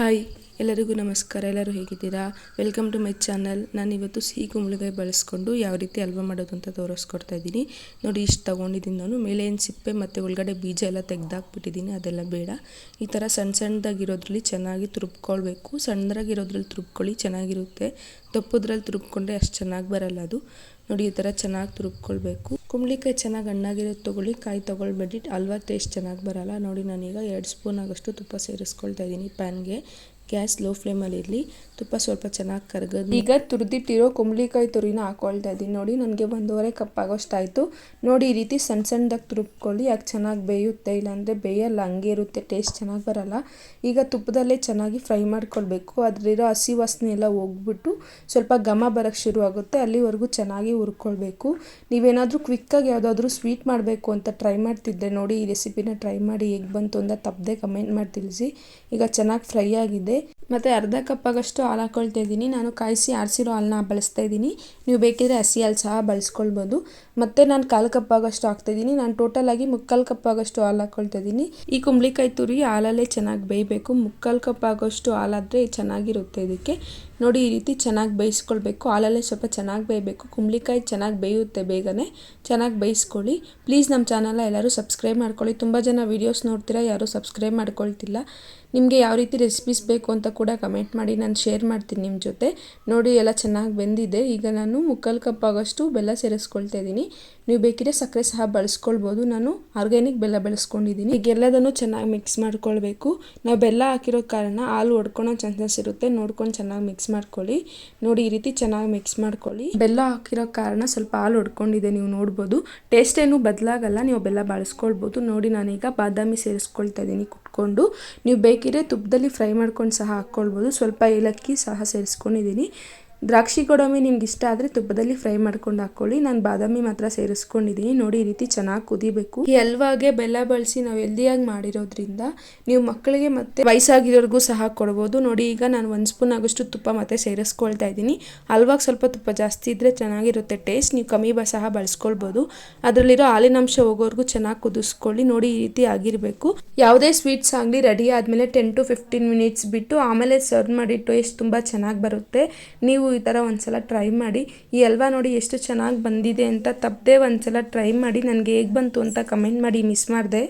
Hi ಎಲ್ಲರಿಗೂ ನಮಸ್ಕಾರ. ಎಲ್ಲರೂ ಹೇಗಿದ್ದೀರಾ? Welcome to my channel. ನಾನು ಇವತ್ತು ಸಿಹಿ ಕುಂಬಳಕಾಯಿ ಬಳಸ್ಕೊಂಡು ಯಾವ ರೀತಿ ಹಲ್ವಾ ಮಾಡೋದು ಅಂತ ತೋರಿಸ್ಕೊಡ್ತಾ ಇದ್ದೀನಿ. ನೋಡಿ, ಇಷ್ಟು ತೊಗೊಂಡಿದ್ದೀನಿ ನಾನು. ಮೇಲೆ ಏನು ಸಿಪ್ಪೆ ಮತ್ತು ಒಳಗಡೆ ಬೀಜ ಎಲ್ಲ ತೆಗೆದಾಕ್ಬಿಟ್ಟಿದ್ದೀನಿ, ಅದೆಲ್ಲ ಬೇಡ. ಈ ಥರ ಸಣ್ಣದಾಗಿರೋದ್ರಲ್ಲಿ ಚೆನ್ನಾಗಿ ತುರುಬ್ಕೊಳ್ಬೇಕು. ಸಣ್ಣದಾಗಿರೋದ್ರಲ್ಲಿ ತುರುಬ್ಕೊಳ್ಳಿ, ಚೆನ್ನಾಗಿರುತ್ತೆ. ದಪ್ಪದ್ರಲ್ಲಿ ತುರುಬ್ಕೊಂಡ್ರೆ ಅಷ್ಟು ಚೆನ್ನಾಗಿ ಬರಲ್ಲ ಅದು. ನೋಡಿ, ಈ ಥರ ಚೆನ್ನಾಗಿ ತುರುಬ್ಕೊಳ್ಬೇಕು. ಕುಂಬಳಕಾಯಿ ಚೆನ್ನಾಗಿ ಹಣ್ಣಾಗಿರೋದು ತೊಗೊಳ್ಳಿ, ಕಾಯಿ ತೊಗೊಳ್ಬೇಡಿ, ಹಲ್ವಾ ಟೇಸ್ಟ್ ಚೆನ್ನಾಗಿ ಬರಲ್ಲ. ನೋಡಿ, ನಾನೀಗ 2 ಸ್ಪೂನ್ ಆಗೋಷ್ಟು ತುಪ್ಪ ಸೇರಿಸ್ಕೊಳ್ತಾ ಇದ್ದೀನಿ ಪ್ಯಾನ್ಗೆ. ಗ್ಯಾಸ್ ಲೋ ಫ್ಲೇಮಲ್ಲಿ ಇರಲಿ. ತುಪ್ಪ ಸ್ವಲ್ಪ ಚೆನ್ನಾಗಿ ಕರಗೋದು. ಈಗ ತುರಿದಿಟ್ಟಿರೋ ಕುಂಬಳಕಾಯಿ ತುರಿನ ಹಾಕ್ಕೊಳ್ತಾ ಇದ್ದೀನಿ. ನೋಡಿ, ನನಗೆ 1.5 ಕಪ್ ಆಗೋಷ್ಟು ಆಯಿತು. ನೋಡಿ, ಈ ರೀತಿ ಸಣ್ಣದಾಗಿ ತುರುಬ್ಕೊಳ್ಳಿ, ಯಾಕೆ ಚೆನ್ನಾಗಿ ಬೇಯುತ್ತೆ. ಇಲ್ಲಾಂದರೆ ಬೇಯಲ್ಲ, ಹಂಗೆ ಇರುತ್ತೆ, ಟೇಸ್ಟ್ ಚೆನ್ನಾಗಿ ಬರಲ್ಲ. ಈಗ ತುಪ್ಪದಲ್ಲೇ ಚೆನ್ನಾಗಿ ಫ್ರೈ ಮಾಡ್ಕೊಳ್ಬೇಕು. ಅದರಲ್ಲಿರೋ ಹಸಿ ವಾಸನೆ ಎಲ್ಲ ಹೋಗ್ಬಿಟ್ಟು ಸ್ವಲ್ಪ ಘಮ ಬರೋಕ್ಕೆ ಶುರು ಆಗುತ್ತೆ. ಅಲ್ಲಿವರೆಗೂ ಚೆನ್ನಾಗಿ ಹುರ್ಕೊಳ್ಬೇಕು. ನೀವೇನಾದರೂ ಕ್ವಿಕ್ಕಾಗಿ ಯಾವುದಾದ್ರೂ ಸ್ವೀಟ್ ಮಾಡಬೇಕು ಅಂತ ಟ್ರೈ ಮಾಡ್ತಿದ್ದೆ ನೋಡಿ, ಈ ರೆಸಿಪಿನ ಟ್ರೈ ಮಾಡಿ. ಹೇಗೆ ಬಂತು ಅಂತ ತಪ್ಪದೆ ಕಮೆಂಟ್ ಮಾಡಿ ತಿಳಿಸಿ. ಈಗ ಚೆನ್ನಾಗಿ ಫ್ರೈ ಆಗಿದೆ. ಮತ್ತು ಅರ್ಧ ಕಪ್ ಆಗೋಷ್ಟು ಹಾಲು ಹಾಕ್ಕೊಳ್ತಾ ಇದ್ದೀನಿ. ನಾನು ಕಾಯಿಸಿ ಆರಿಸಿರೋ ಹಾಲನ್ನ ಬಳಸ್ತಾ ಇದ್ದೀನಿ. ನೀವು ಬೇಕಿದ್ರೆ ಹಸಿ ಹಾಲು ಸಹ ಬಳಸ್ಕೊಳ್ಬೋದು. ಮತ್ತು ನಾನು 1/4 ಕಪ್ ಆಗೋಷ್ಟು ಹಾಕ್ತಾಯಿದ್ದೀನಿ. ನಾನು ಟೋಟಲಾಗಿ 3/4 ಕಪ್ ಆಗೋಷ್ಟು ಹಾಲು ಹಾಕ್ಕೊಳ್ತಾ ಇದ್ದೀನಿ. ಈ ಕುಂಬಳಕಾಯಿ ತುರಿ ಹಾಲಲ್ಲೇ ಚೆನ್ನಾಗಿ ಬೇಯಬೇಕು. 3/4 ಕಪ್ ಆಗೋಷ್ಟು ಹಾಲಾದರೆ ಚೆನ್ನಾಗಿರುತ್ತೆ ಇದಕ್ಕೆ. ನೋಡಿ, ಈ ರೀತಿ ಚೆನ್ನಾಗಿ ಬೇಯಿಸ್ಕೊಳ್ಬೇಕು. ಹಾಲಲ್ಲೇ ಸ್ವಲ್ಪ ಚೆನ್ನಾಗಿ ಬೇಯಬೇಕು. ಕುಂಬಳಕಾಯಿ ಚೆನ್ನಾಗಿ ಬೇಯುತ್ತೆ ಬೇಗನೆ. ಚೆನ್ನಾಗಿ ಬೇಯಿಸ್ಕೊಳ್ಳಿ. ಪ್ಲೀಸ್ ನಮ್ಮ ಚಾನಲ್ನ ಎಲ್ಲರೂ ಸಬ್ಸ್ಕ್ರೈಬ್ ಮಾಡ್ಕೊಳ್ಳಿ. ತುಂಬ ಜನ ವೀಡಿಯೋಸ್ ನೋಡ್ತೀರಾ, ಯಾರೂ ಸಬ್ಸ್ಕ್ರೈಬ್ ಮಾಡ್ಕೊಳ್ತಿಲ್ಲ. ನಿಮಗೆ ಯಾವ ರೀತಿ ರೆಸಿಪೀಸ್ ಬೇಕು ಅಂತ ಕೂಡ ಕಮೆಂಟ್ ಮಾಡಿ, ನಾನು ಶೇರ್ ಮಾಡ್ತೀನಿ ನಿಮ್ಮ ಜೊತೆ. ನೋಡಿ, ಎಲ್ಲ ಚೆನ್ನಾಗಿ ಬೆಂದಿದೆ. ಈಗ ನಾನು 3/4 ಕಪ್ ಆಗೋಷ್ಟು ಬೆಲ್ಲ ಸೇರಿಸ್ಕೊಳ್ತಾ ಇದ್ದೀನಿ. ನೀವು ಬೇಕಿದ್ರೆ ಸಕ್ಕರೆ ಸಹ ಬಳಸ್ಕೊಳ್ಬೋದು. ನಾನು ಆರ್ಗ್ಯಾನಿಕ್ ಬೆಲ್ಲ ಬಳಸ್ಕೊಂಡಿದ್ದೀನಿ. ಈಗ ಎಲ್ಲದನ್ನು ಚೆನ್ನಾಗಿ ಮಿಕ್ಸ್ ಮಾಡ್ಕೊಳ್ಬೇಕು. ನಾವು ಬೆಲ್ಲ ಹಾಕಿರೋ ಕಾರಣ ಹಾಲು ಒಡ್ಕೊಳೋ ಚಾನ್ಸಸ್ ಇರುತ್ತೆ, ನೋಡ್ಕೊಂಡು ಚೆನ್ನಾಗಿ ಮಿಕ್ಸ್ ಮಾಡ್ಕೊಳ್ಳಿ. ನೋಡಿ, ಈ ರೀತಿ ಚೆನ್ನಾಗಿ ಮಿಕ್ಸ್ ಮಾಡ್ಕೊಳ್ಳಿ. ಬೆಲ್ಲ ಹಾಕಿರೋ ಕಾರಣ ಸ್ವಲ್ಪ ಹಾಲು ಒಡ್ಕೊಂಡಿದೆ, ನೀವು ನೋಡ್ಬೋದು. ಟೇಸ್ಟ್ ಏನು ಬದಲಾಗಲ್ಲ, ನೀವು ಬೆಲ್ಲ ಬಳಸ್ಕೊಳ್ಬೋದು. ನೋಡಿ, ನಾನೀಗ ಬಾದಾಮಿ ಸೇರಿಸ್ಕೊಳ್ತಾ ಇದ್ದೀನಿ ಕುಟ್ಕೊಂಡು. ನೀವು ಬೇಕಿದ್ರೆ ತುಪ್ಪದಲ್ಲಿ ಫ್ರೈ ಮಾಡ್ಕೊಂಡು ಸಹ ಹಾಕ್ಕೊಳ್ಬೋದು. ಸ್ವಲ್ಪ ಏಲಕ್ಕಿ ಸಹ ಸೇರಿಸ್ಕೊಂಡಿದ್ದೀನಿ. ದ್ರಾಕ್ಷಿ ಗೋಡಂಬಿ ನಿಮ್ಗೆ ಇಷ್ಟ ಆದರೆ ತುಪ್ಪದಲ್ಲಿ ಫ್ರೈ ಮಾಡ್ಕೊಂಡು ಹಾಕ್ಕೊಳ್ಳಿ. ನಾನು ಬಾದಾಮಿ ಮಾತ್ರ ಸೇರಿಸ್ಕೊಂಡಿದ್ದೀನಿ. ನೋಡಿ, ಈ ರೀತಿ ಚೆನ್ನಾಗಿ ಕುದಿಬೇಕು. ಈ ಹಲ್ವಾಗೆ ಬೆಲ್ಲ ಬಳಸಿ ನಾವು ಹೆಲ್ದಿಯಾಗಿ ಮಾಡಿರೋದ್ರಿಂದ ನೀವು ಮಕ್ಕಳಿಗೆ ಮತ್ತು ವಯಸ್ಸಾಗಿರೋರಿಗೂ ಸಹ ಕೊಡ್ಬೋದು. ನೋಡಿ, ಈಗ ನಾನು 1 ಸ್ಪೂನ್ ಆಗೋಷ್ಟು ತುಪ್ಪ ಮತ್ತೆ ಸೇರಿಸ್ಕೊಳ್ತಾ ಇದ್ದೀನಿ. ಹಲ್ವಾಗ ಸ್ವಲ್ಪ ತುಪ್ಪ ಜಾಸ್ತಿ ಇದ್ದರೆ ಚೆನ್ನಾಗಿರುತ್ತೆ ಟೇಸ್ಟ್. ನೀವು ಕಮ್ಮಿ ಸಹ ಬಳಸ್ಕೊಳ್ಬೋದು. ಅದರಲ್ಲಿರೋ ಹಾಲಿನಾಂಶ ಹೋಗೋವರೆಗೂ ಚೆನ್ನಾಗಿ ಕುದಿಸ್ಕೊಳ್ಳಿ. ನೋಡಿ, ಈ ರೀತಿ ಆಗಿರಬೇಕು. ಯಾವುದೇ ಸ್ವೀಟ್ಸ್ ಆಗಲಿ ರೆಡಿ ಆದಮೇಲೆ 10 to 15 ಮಿನಿಟ್ಸ್ ಬಿಟ್ಟು ಆಮೇಲೆ ಸರ್ವ್ ಮಾಡಿ. ಟೇಸ್ಟ್ ತುಂಬ ಚೆನ್ನಾಗಿ ಬರುತ್ತೆ. ನೀವು ಈ ಥರ ಒಂದ್ಸಲ ಟ್ರೈ ಮಾಡಿ. ಈ ಹಲ್ವಾ ನೋಡಿ ಎಷ್ಟು ಚೆನ್ನಾಗಿ ಬಂದಿದೆ ಅಂತ. ತಪ್ಪದೆ ಒಂದ್ಸಲ ಟ್ರೈ ಮಾಡಿ. ನನಗೆ ಹೇಗೆ ಬಂತು ಅಂತ ಕಮೆಂಟ್ ಮಾಡಿ, ಮಿಸ್ ಮಾಡಿದೆ.